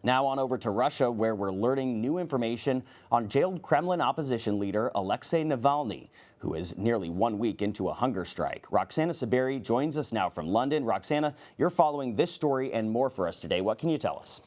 Now on over to Russia, where we're learning new information on jailed Kremlin opposition leader Alexey Navalny, who is nearly 1 week into a hunger strike. Roxana Saberi joins us now from London. Roxana, you're following this story and more for us today. What can you tell us?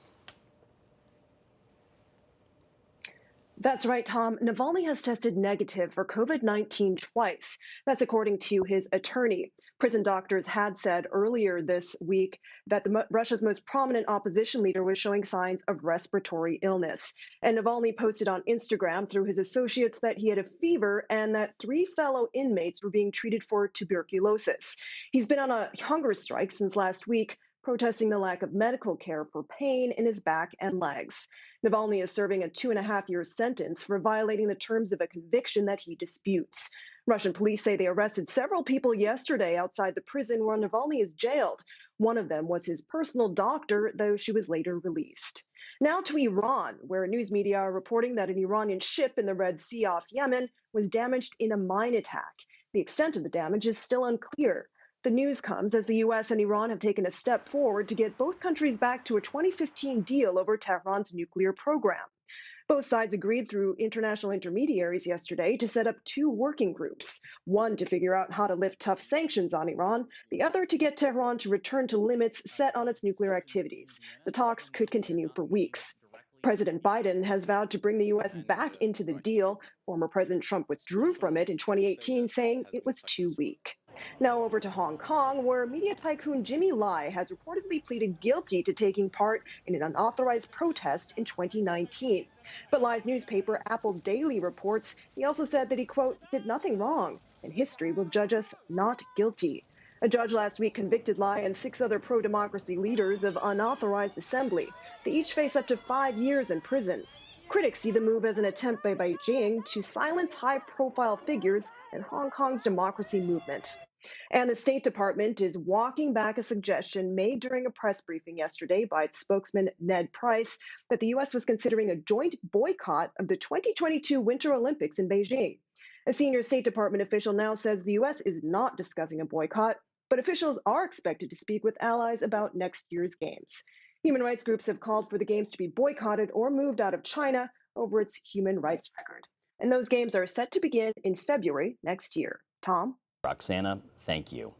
That's right, Tom. Navalny has tested negative for COVID-19 twice. That's according to his attorney. Prison doctors had said earlier this week that Russia's most prominent opposition leader was showing signs of respiratory illness. And Navalny posted on Instagram through his associates that he had a fever and that 3 fellow inmates were being treated for tuberculosis. He's been on a hunger strike since last week, protesting the lack of medical care for pain in his back and legs. Navalny is serving a 2.5-year sentence for violating the terms of a conviction that he disputes. Russian police say they arrested several people yesterday outside the prison where Navalny is jailed. One of them was his personal doctor, though she was later released. Now to Iran, where news media are reporting that an Iranian ship in the Red Sea off Yemen was damaged in a mine attack. The extent of the damage is still unclear. The news comes as the U.S. and Iran have taken a step forward to get both countries back to a 2015 deal over Tehran's nuclear program. Both sides agreed through international intermediaries yesterday to set up 2 working groups, one to figure out how to lift tough sanctions on Iran, the other to get Tehran to return to limits set on its nuclear activities. The talks could continue for weeks. President Biden has vowed to bring the U.S. back into the deal. Former President Trump withdrew from it in 2018, saying it was too weak. Now over to Hong Kong, where media tycoon Jimmy Lai has reportedly pleaded guilty to taking part in an unauthorized protest in 2019. But Lai's newspaper, Apple Daily, reports he also said that he, quote, did nothing wrong, and history will judge us not guilty. A judge last week convicted Lai and 6 other pro-democracy leaders of unauthorized assembly. They each face up to 5 years in prison. Critics see the move as an attempt by Beijing to silence high-profile figures in Hong Kong's democracy movement. And the State Department is walking back a suggestion made during a press briefing yesterday by its spokesman, Ned Price, that the U.S. was considering a joint boycott of the 2022 Winter Olympics in Beijing. A senior State Department official now says the U.S. is not discussing a boycott, but officials are expected to speak with allies about next year's games. Human rights groups have called for the games to be boycotted or moved out of China over its human rights record. And those games are set to begin in February next year. Tom? Roxana, thank you.